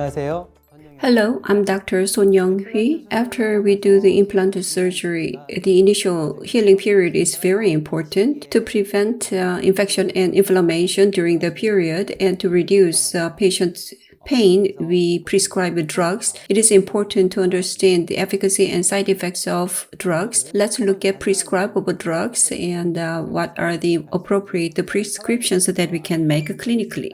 안녕하세요. Hello, I'm Dr. Son Young-hui. After we do the implant surgery, the initial healing period is very important to prevent infection and inflammation during the period and to reduce patient's pain. We prescribe drugs. It is important to understand the efficacy and side effects of drugs. Let's look at prescribable drugs and what are the appropriate prescriptions that we can make clinically.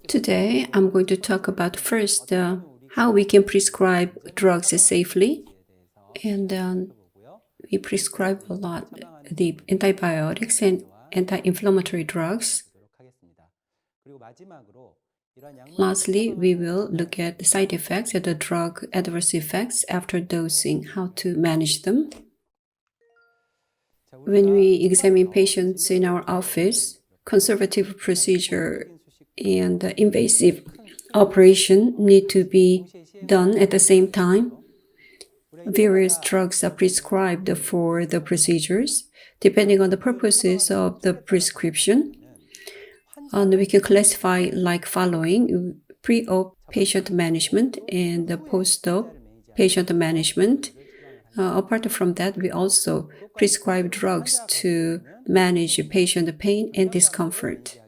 Today, I'm going to talk about first how we can prescribe drugs safely. And we prescribe a lot the antibiotics and anti-inflammatory drugs. Lastly, we will look at the side effects and the drug adverse effects after dosing, how to manage them. When we examine patients in our office, conservative procedure and invasive operation need to be done at the same time. Various drugs are prescribed for the procedures depending on the purposes of the prescription. And we can classify like following: pre-op patient management and post-op patient management. Apart from that, we also prescribe drugs to manage patient pain and discomfort.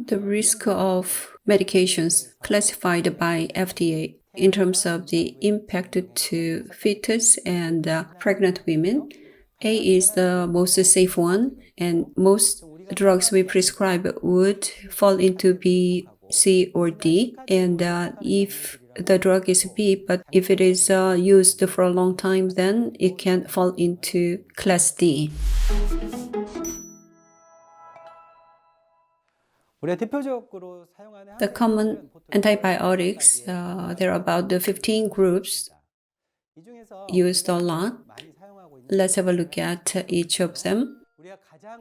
The risk of medications classified by FDA in terms of the impact to fetus and pregnant women. A is the most safe one, and most drugs we prescribe would fall into B, C, or D. And if the drug is B, but if it is used for a long time, then it can fall into class D. The common antibiotics, there are about 15 groups used a lot. Let's have a look at each of them.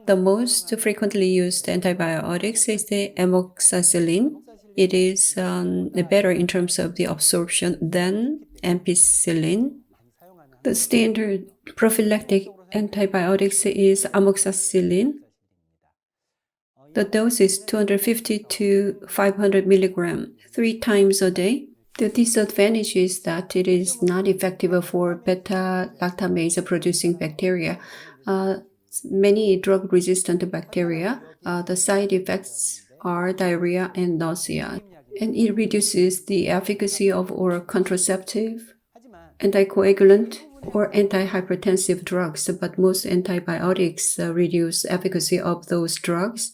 The most frequently used antibiotics is the amoxicillin. It is better in terms of the absorption than ampicillin. The standard prophylactic antibiotics is amoxicillin. The dose is 250 to 500 milligrams, 3 times a day. The disadvantage is that it is not effective for beta-lactamase producing bacteria. Many drug-resistant bacteria, the side effects are diarrhea and nausea, and it reduces the efficacy of oral contraceptive, anticoagulant, or antihypertensive drugs, but most antibiotics reduce efficacy of those drugs.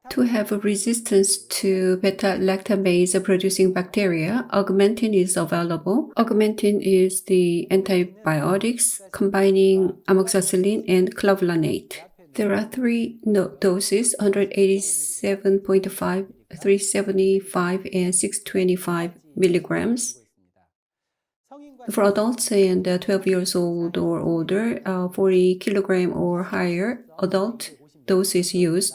To have a resistance to beta-lactamase producing bacteria, augmentin is available. Augmentin is the antibiotics combining amoxicillin and clavulanate. There are 3 doses: 187.5, 375, and 625 milligrams. For adults and 12 years old or older, 40 kilogram or higher adult dose is used.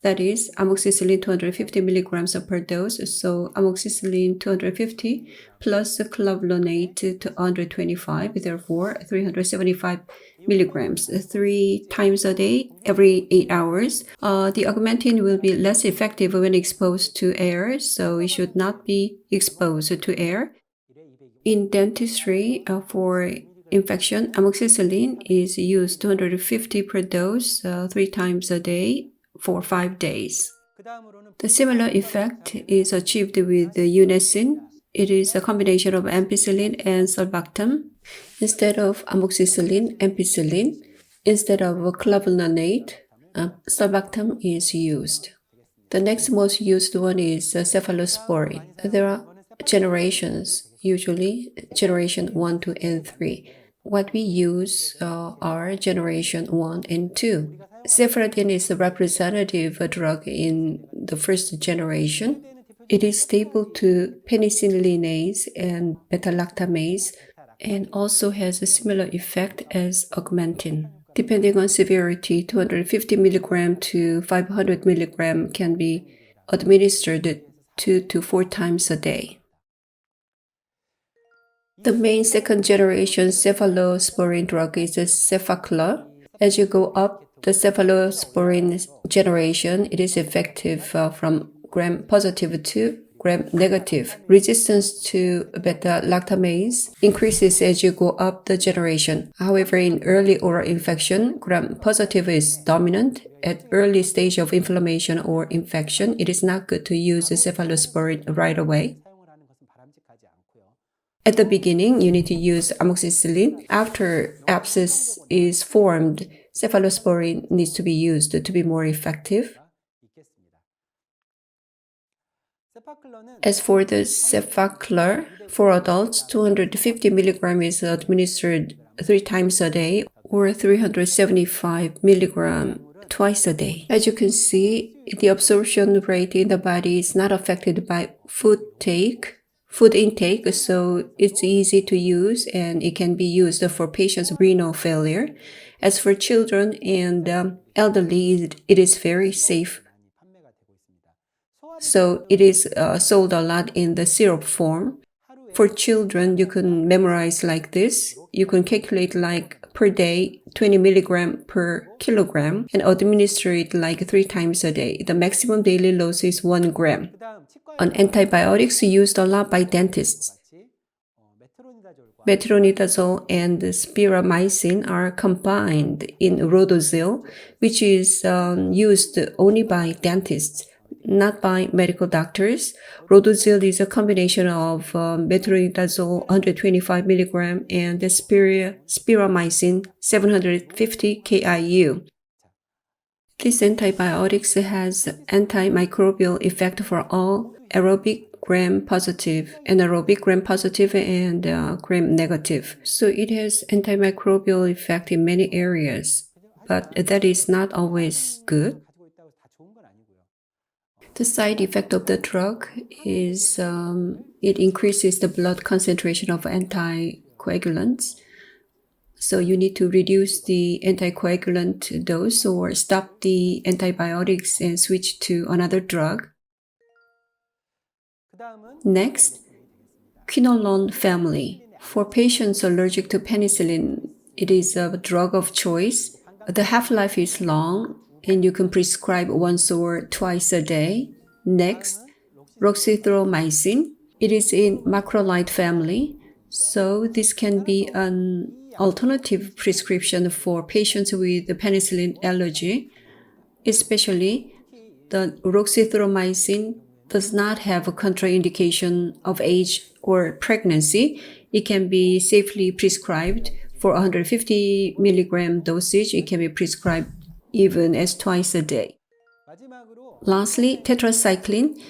That is amoxicillin 250 milligrams per dose. So amoxicillin 250 plus clavulanate 225, therefore 375 milligrams 3 times a day, every 8 hours. The augmentin will be less effective when exposed to air, so it should not be exposed to air. In dentistry, for infection, amoxicillin is used 250 per dose 3 times a day for 5 days. The similar effect is achieved with the Unecin. It is a combination of ampicillin and sulbactam. Instead of amoxicillin, ampicillin. Instead of clavulanate, sulbactam is used. The next most used one is cephalosporin. There are generations, usually generation 1, 2, and 3. What we use are generation 1 and 2. Cephalosporin is the representative drug in the first generation. It is stable to penicillinase and beta-lactamase and also has a similar effect as augmentin. Depending on severity, 250 mg to 500 mg can be administered 2 to 4 times a day. The main second-generation cephalosporin drug is the Cefaclor. As you go up the cephalosporin generation, it is effective from gram-positive to gram-negative. Resistance to beta-lactamase increases as you go up the generation. However, in early oral infection, gram-positive is dominant. At early stage of inflammation or infection, it is not good to use cephalosporin right away. At the beginning, you need to use amoxicillin. After abscess is formed, cephalosporin needs to be used to be more effective. As for the Cefaclor, for adults, 250 mg is administered 3 times a day or 375 mg twice a day. As you can see, the absorption rate in the body is not affected by food intake, so it's easy to use and it can be used for patients with renal failure. As for children and elderly, it is very safe. So it is sold a lot in the syrup form. For children, you can memorize like this. You can calculate like per day 20 mg per kilogram and administer it like 3 times a day. The maximum daily dose is 1 gram. On antibiotics used a lot by dentists. Metronidazole and spiramycin are combined in Rhodozil, which is used only by dentists, not by medical doctors. Rhodozil is a combination of metronidazole 125 mg and spiramycin 750 KIU. This antibiotics has antimicrobial effect for all aerobic gram-positive, anaerobic gram-positive, and gram-negative. So it has antimicrobial effect in many areas, but that is not always good. The side effect of the drug is it increases the blood concentration of anticoagulants. So you need to reduce the anticoagulant dose or stop the antibiotics and switch to another drug. Next, quinolone family. For patients allergic to penicillin, it is a drug of choice. The half-life is long and you can prescribe once or twice a day. Next, roxithromycin. It is in macrolide family, so this can be an alternative prescription for patients with penicillin allergy. Especially, the roxithromycin does not have a contraindication of age or pregnancy. It can be safely prescribed for 150 mg dosage. It can be prescribed even as twice a day. Lastly, tetracycline.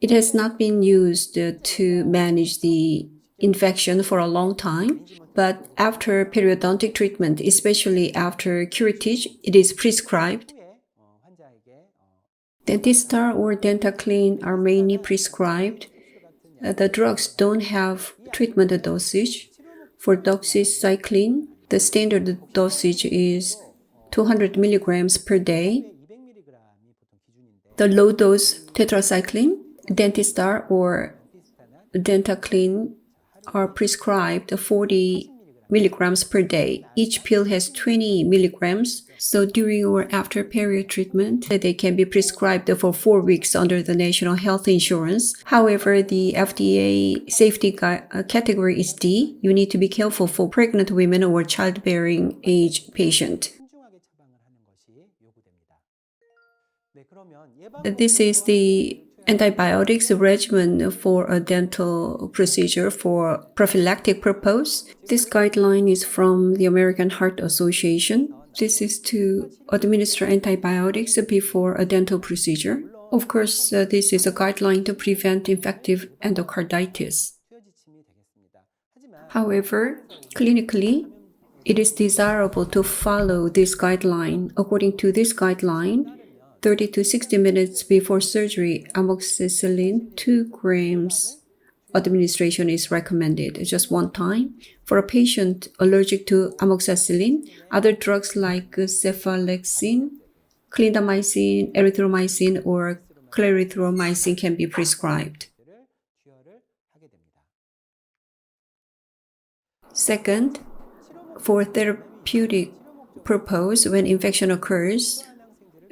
It has not been used to manage the infection for a long time, but after periodontic treatment, especially after curettage, it is prescribed. Dentistar or Dentaclean are mainly prescribed. The drugs don't have treatment dosage. For doxycycline, the standard dosage is 200 mg per day. The low-dose tetracycline, Dentistar or Dentaclean are prescribed 40 mg per day. Each pill has 20 mg. So during or after period treatment, they can be prescribed for 4 weeks under the National Health Insurance. However, the FDA safety category is D. You need to be careful for pregnant women or childbearing age patient. This is the antibiotics regimen for a dental procedure for prophylactic purpose. This guideline is from the American Heart Association. This is to administer antibiotics before a dental procedure. Of course, this is a guideline to prevent infective endocarditis. However, clinically, it is desirable to follow this guideline. According to this guideline, 30 to 60 minutes before surgery, amoxicillin 2 grams administration is recommended, just one time. For a patient allergic to amoxicillin, other drugs like cephalexin, clindamycin, erythromycin, or clarithromycin can be prescribed. Second, for therapeutic purpose, when infection occurs,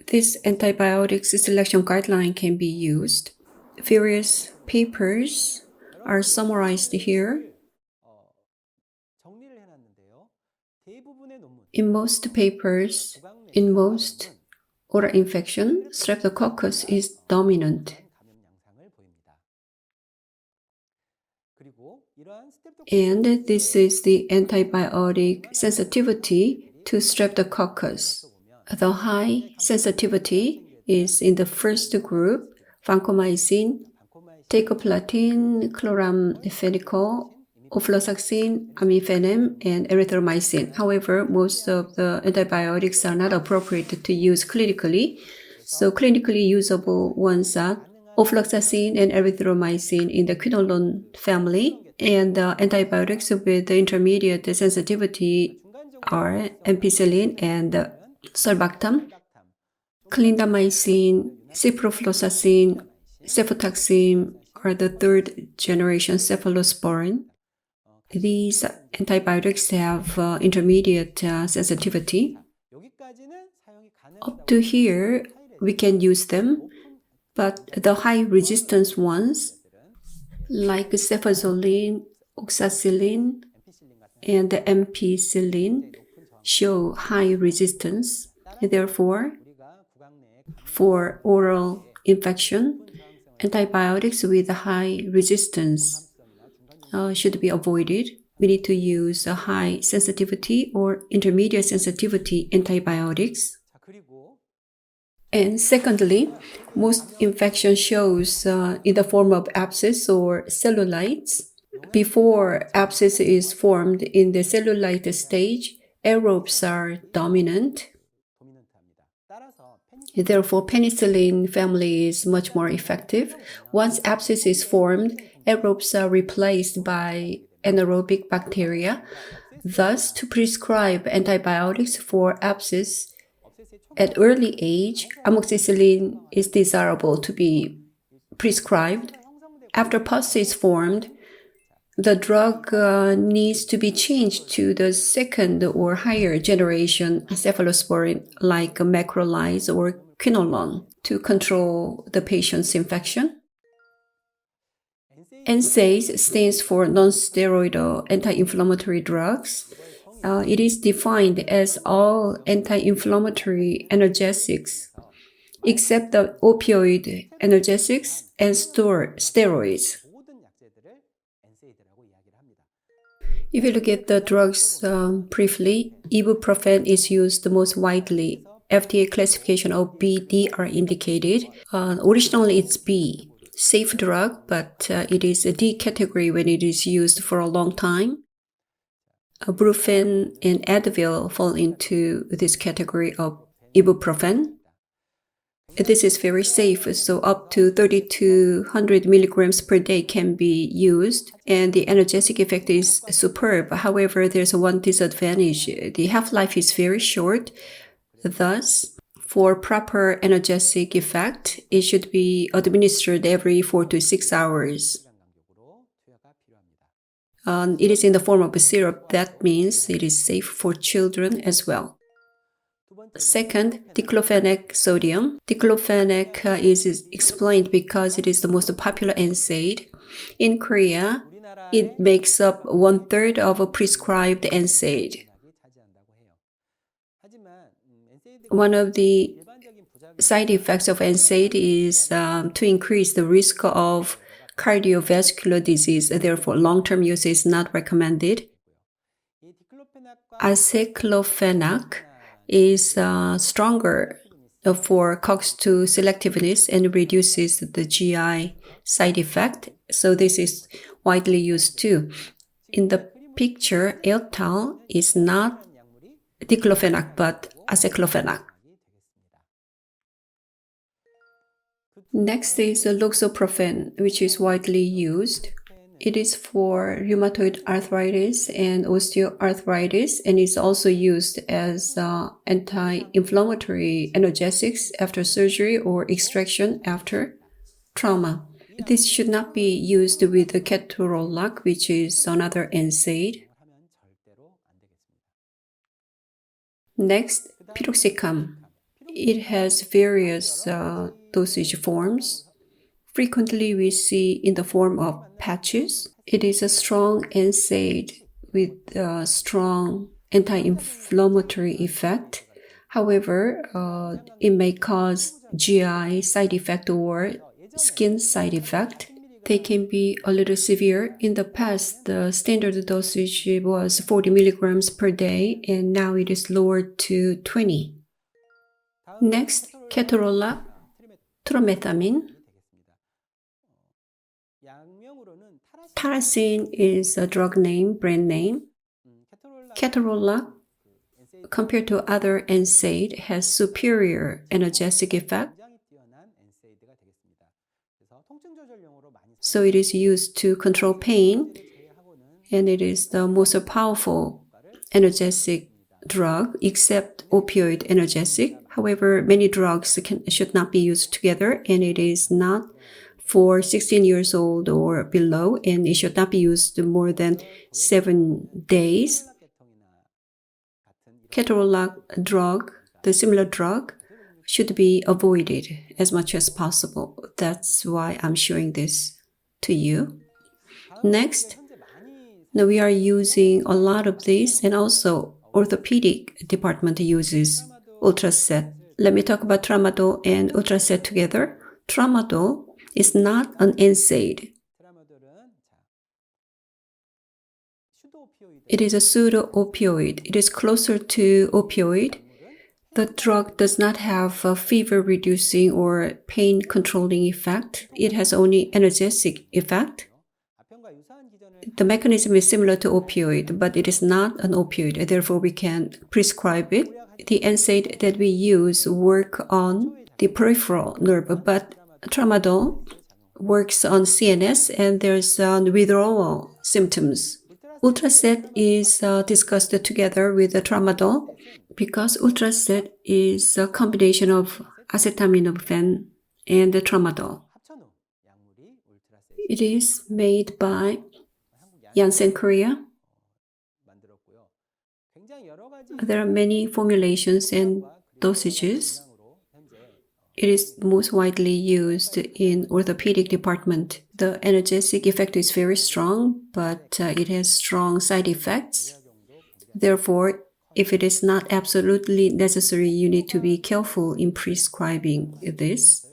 this antibiotics selection guideline can be used. Various papers are summarized here. In most papers, in most oral infection, Streptococcus is dominant. And this is the antibiotic sensitivity to Streptococcus. The high sensitivity is in the first group, vancomycin, teicoplatin, chloramphenicol, ofloxacin, amifenem, and erythromycin. However, most of the antibiotics are not appropriate to use clinically. So clinically usable ones are ofloxacin and erythromycin in the quinolone family, and antibiotics with the intermediate sensitivity are ampicillin and sulbactam, clindamycin, ciprofloxacin, cefotaxime are the third generation cephalosporin. These antibiotics have intermediate sensitivity. Up to here, we can use them, but the high resistance ones, like cefazolin, oxacillin, and ampicillin, show high resistance. Therefore, for oral infection, antibiotics with high resistance should be avoided. We need to use a high sensitivity or intermediate sensitivity antibiotics. And secondly, most infection shows in the form of abscess or cellulites. Before abscess is formed in the cellulite stage, aerobes are dominant. Therefore, penicillin family is much more effective. Once abscess is formed, aerobes are replaced by anaerobic bacteria. Thus, to prescribe antibiotics for abscess at early age, amoxicillin is desirable to be prescribed. After pus is formed, the drug needs to be changed to the second or higher generation cephalosporin like macrolide or quinolone to control the patient's infection. NSAIDs stands for non-steroidal anti-inflammatory drugs. It is defined as all anti-inflammatory analgesics except the opioid analgesics and steroids. If you look at the drugs briefly, ibuprofen is used most widely. FDA classification of B, D are indicated. Originally it's B, safe drug, but it is a D category when it is used for a long time. Brufen and Advil fall into this category of ibuprofen. This is very safe, so up to 3,200 milligrams per day can be used, and the analgesic effect is superb. However, there's one disadvantage. The half-life is very short. Thus, for proper analgesic effect, it should be administered every 4 to 6 hours. It is in the form of a syrup. That means it is safe for children as well. Second, diclofenac sodium. Diclofenac is explained because it is the most popular NSAID. In Korea, it makes up 1/3 of a prescribed NSAID. One of the side effects of NSAID is to increase the risk of cardiovascular disease. Therefore, long-term use is not recommended. Aceclofenac is stronger for COX-2 selectiveness and reduces the GI side effect. So this is widely used too. In the picture, Eltal is not diclofenac but aceclofenac. Next is loxaprofen, which is widely used. It is for rheumatoid arthritis and osteoarthritis, and is also used as anti-inflammatory analgesics after surgery or extraction after trauma. This should not be used with the ketorolac, which is another NSAID. Next, piroxicam. It has various dosage forms. Frequently we see in the form of patches. It is a strong NSAID with a strong anti-inflammatory effect. However, it may cause GI side effect or skin side effect. They can be a little severe. In the past, the standard dosage was 40 milligrams per day, and now it is lowered to 20. Next, ketorolac, tromethamine. Tarasin is a drug name, brand name. Ketorolac, compared to other NSAID, has superior analgesic effect. So it is used to control pain, and it is the most powerful analgesic drug except opioid analgesic. However, many drugs should not be used together, and it is not for 16 years old or below, and it should not be used more than 7 days. Ketorolac drug, the similar drug, should be avoided as much as possible. That's why I'm showing this to you. Next, now we are using a lot of this, and also orthopedic department uses Ultraset. Let me talk about tramadol and Ultraset together. Tramadol is not an NSAID. It is a pseudo-opioid. It is closer to opioid. The drug does not have a fever-reducing or pain-controlling effect. It has only analgesic effect. The mechanism is similar to opioid, but it is not an opioid. Therefore, we can prescribe it. The NSAID that we use work on the peripheral nerve, but tramadol works on CNS, and there's withdrawal symptoms. Ultraset is discussed together with the tramadol because Ultraset is a combination of acetaminophen and the tramadol. It is made by Janssen Korea. There are many formulations and dosages. It is most widely used in orthopedic department. The analgesic effect is very strong, but it has strong side effects. Therefore, if it is not absolutely necessary, you need to be careful in prescribing this.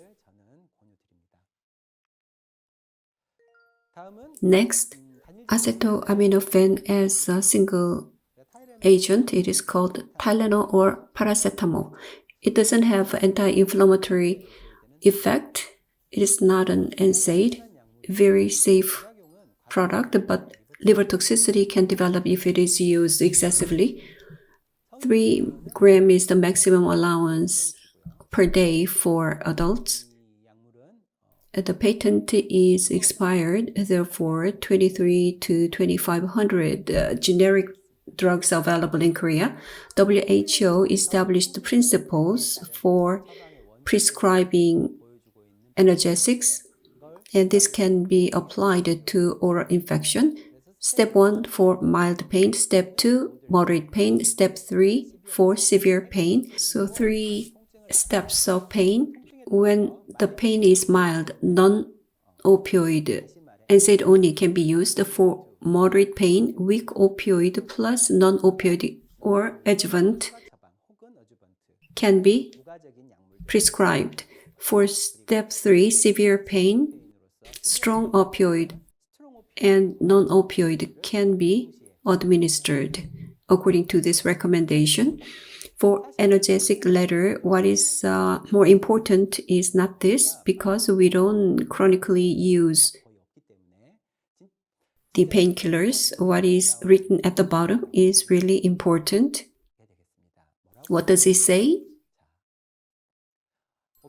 Next, acetaminophen as a single agent. It is called Tylenol or paracetamol. It doesn't have anti-inflammatory effect. It is not an NSAID. Very safe product, but liver toxicity can develop if it is used excessively. 3 grams is the maximum allowance per day for adults. The patent is expired, therefore 23 to 2,500 generic drugs are available in Korea. WHO established principles for prescribing analgesics, and this can be applied to oral infection. Step 1 for mild pain, Step 2 moderate pain, Step 3 for severe pain. So 3 steps of pain. When the pain is mild, non-opioid NSAID only can be used. For moderate pain, weak opioid plus non-opioid or adjuvant can be prescribed. For Step 3, severe pain, strong opioid and non-opioid can be administered according to this recommendation. For analgesic letter, what is more important is not this, because we don't chronically use the painkillers. What is written at the bottom is really important. What does it say?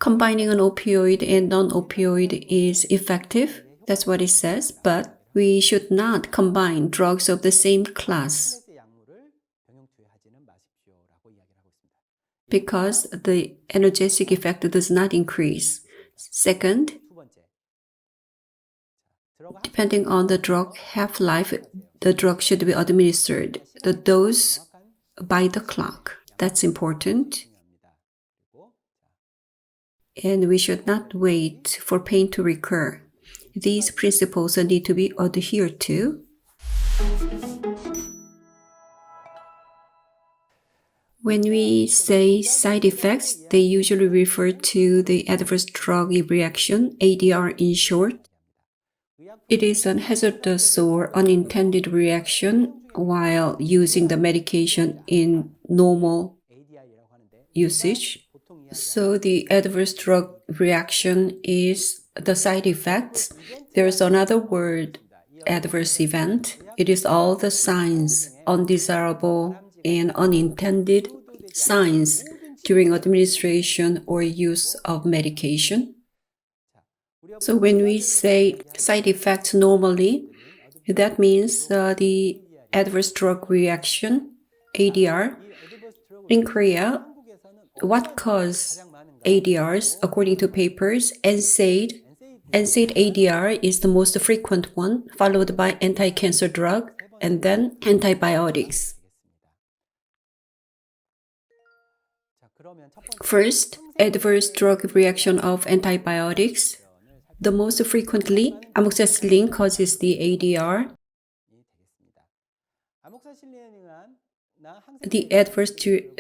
Combining an opioid and non-opioid is effective. That's what it says, but We should not combine drugs of the same class because the analgesic effect does not increase. Second, depending on the drug half-life, the drug should be administered, the dose by the clock. That's important. And we should not wait for pain to recur. These principles need to be adhered to. When we say side effects, they usually refer to the adverse drug reaction, ADR in short. It is an hazardous or unintended reaction while using the medication in normal usage. So the adverse drug reaction is the side effects. There's another word, adverse event. It is all the signs, undesirable and unintended signs during administration or use of medication. So when we say side effects normally, that means the adverse drug reaction, ADR. In Korea, what causes ADRs according to papers? NSAID. NSAID ADR is the most frequent one, followed by anti-cancer drug and then antibiotics. First, adverse drug reaction of antibiotics. The most frequently, amoxicillin causes the ADR. The adverse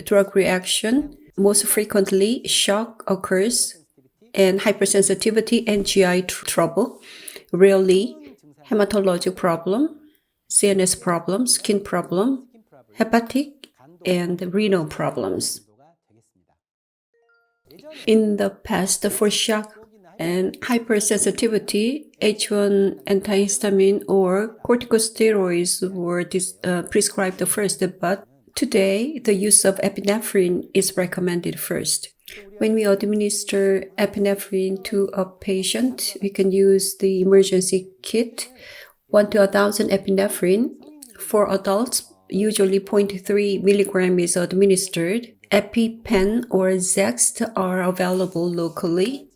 drug reaction, most frequently, shock occurs, and hypersensitivity and GI trouble. Rarely, hematologic problem, CNS problem, skin problem, hepatic, and renal problems. In the past, for shock and hypersensitivity, H1 antihistamine or corticosteroids were prescribed first, but today the use of epinephrine is recommended first. When we administer epinephrine to a patient, we can use the emergency kit, 1 to 1,000 epinephrine. For adults, usually 0.3 milligram is administered. EpiPen or Zext are available locally.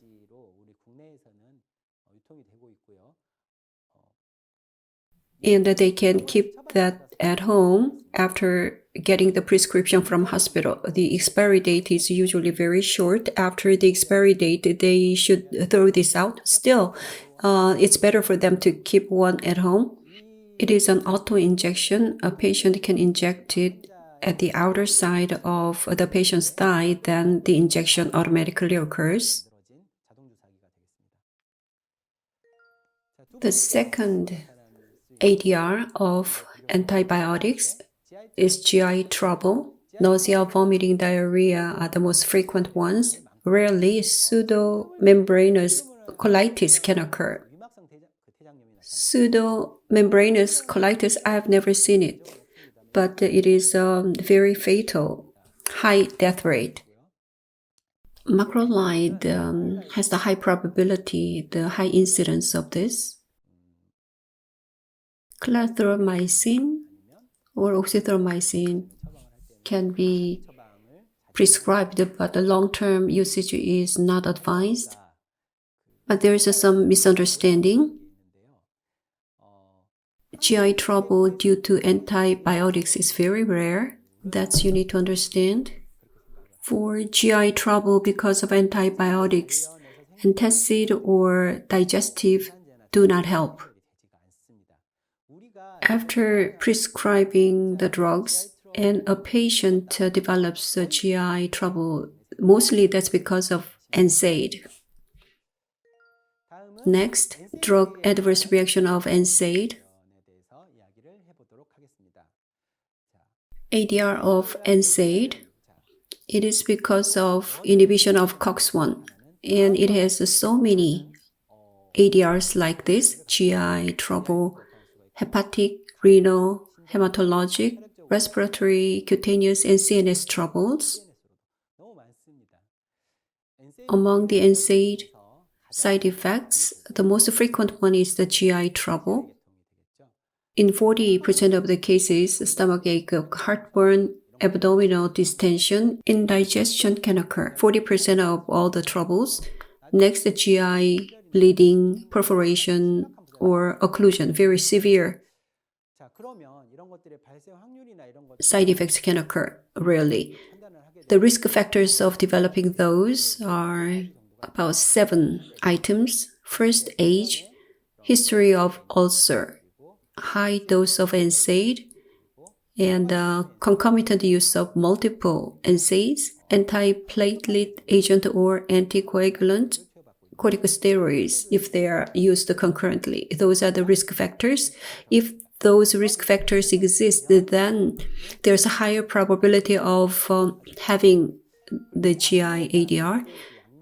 And they can keep that at home after getting the prescription from hospital. The expiry date is usually very short. After the expiry date, they should throw this out. Still, it's better for them to keep one at home. It is an auto-injection. A patient can inject it at the outer side of the patient's thigh, then the injection automatically occurs. The second ADR of antibiotics is GI trouble. Nausea, vomiting, diarrhea are the most frequent ones. Rarely, pseudomembranous colitis can occur. Pseudomembranous colitis, I have never seen it, but it is very fatal, high death rate. Macrolide has the high probability, the high incidence of this. Clarithromycin or oxythromycin can be prescribed, but the long-term usage is not advised. But there is some misunderstanding. GI trouble due to antibiotics is very rare. That's you need to understand. For GI trouble because of antibiotics, antacid or digestive do not help. After prescribing the drugs and a patient develops GI trouble, mostly that's because of NSAID. Next, drug adverse reaction of NSAID. ADR of NSAID. It is because of inhibition of COX-1, and it has so many ADRs like this: GI trouble, hepatic, renal, hematologic, respiratory, cutaneous, and CNS troubles. Among the NSAID side effects, the most frequent one is the GI trouble. In 40% of the cases, stomachache, heartburn, abdominal distension, indigestion can occur. 40% of all the troubles. Next, GI, bleeding, perforation, or occlusion, very severe side effects can occur rarely. The risk factors of developing those are about 7 items. First, age, history of ulcer, high dose of NSAID, and concomitant use of multiple NSAIDs, antiplatelet agent or anticoagulant, corticosteroids, if they are used concurrently. Those are the risk factors. If those risk factors exist, then there's a higher probability of having the GI ADR.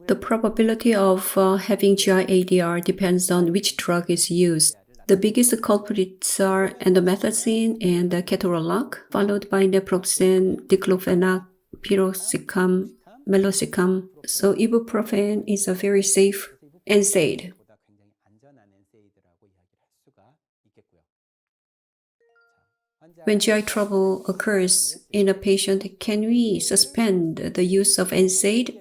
The probability of having GI ADR depends on which drug is used. The biggest culprits are endomethacin and ketorolac, followed by naproxen, diclofenac, piroxicam, meloxicam. So ibuprofen is a very safe NSAID. When GI trouble occurs in a patient, can we suspend the use of NSAID?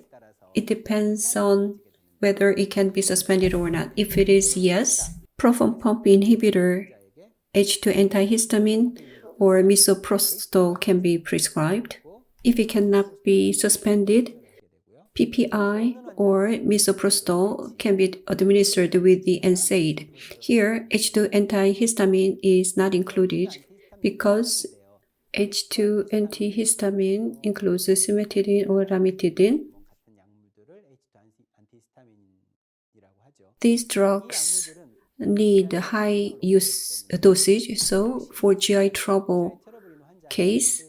It depends on whether it can be suspended or not. If it is yes, proton pump inhibitor, H2 antihistamine, or misoprostol can be prescribed. If it cannot be suspended, PPI or misoprostol can be administered with the NSAID. Here, H2 antihistamine is not included because H2 antihistamine includes cimetidine or ranitidine. These drugs need high dosage, so for GI trouble case,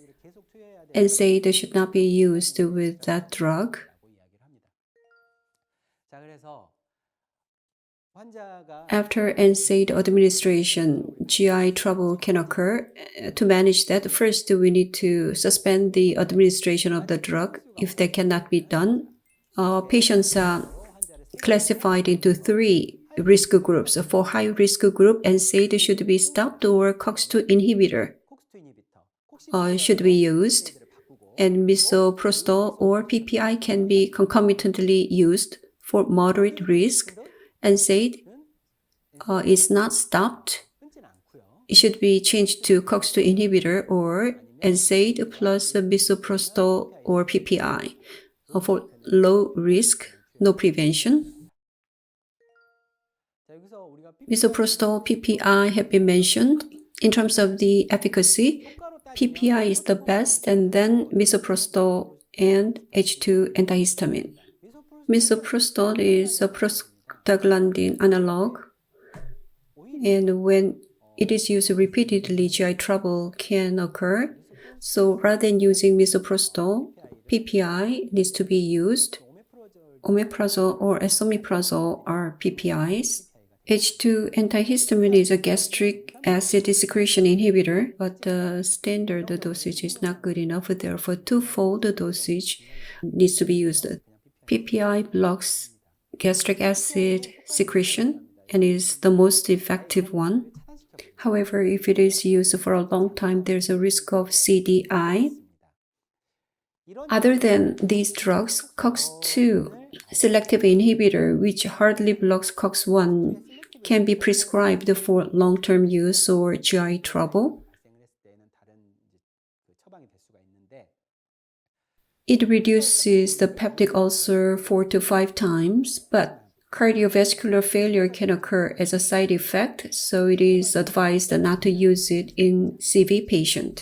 NSAID should not be used with that drug. After NSAID administration, GI trouble can occur. To manage that, first we need to suspend the administration of the drug. If that cannot be done, patients are classified into 3 risk groups. For high risk group, NSAID should be stopped or COX-2 inhibitor should be used, and misoprostol or PPI can be concomitantly used. For moderate risk, NSAID is not stopped. It should be changed to COX-2 inhibitor or NSAID plus misoprostol or PPI. For low risk, no prevention. Misoprostol, PPI have been mentioned. In terms of the efficacy, PPI is the best, and then misoprostol and H2 antihistamine. Misoprostol is a prostaglandin analog, and when it is used repeatedly, GI trouble can occur. So rather than using misoprostol, PPI needs to be used. Omeprazole or esomeprazole are PPIs. H2 antihistamine is a gastric acid secretion inhibitor, but the standard dosage is not good enough. Therefore, 2-fold dosage needs to be used. PPI blocks gastric acid secretion and is the most effective one. However, if it is used for a long time, there's a risk of CDI. Other than these drugs, COX-2 selective inhibitor, which hardly blocks COX-1, can be prescribed for long-term use or GI trouble. It reduces the peptic ulcer 4 to 5 times, but cardiovascular failure can occur as a side effect, so it is advised not to use it in CV patient.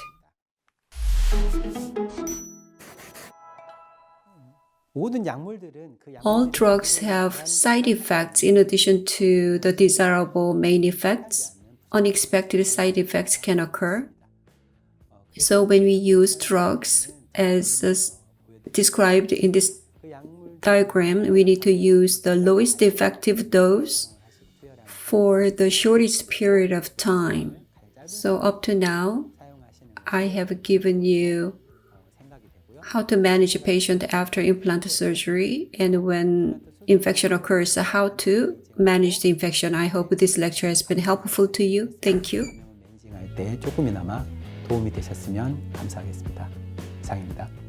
All drugs have side effects in addition to the desirable main effects. Unexpected side effects can occur. So when we use drugs as described in this diagram, we need to use the lowest effective dose for the shortest period of time. So up to now, I have given you how to manage a patient after implant surgery, and when infection occurs, how to manage the infection. I hope this lecture has been helpful to you. Thank you. 때 조금이나마 도움이 되셨으면 감사하겠습니다. 이상입니다.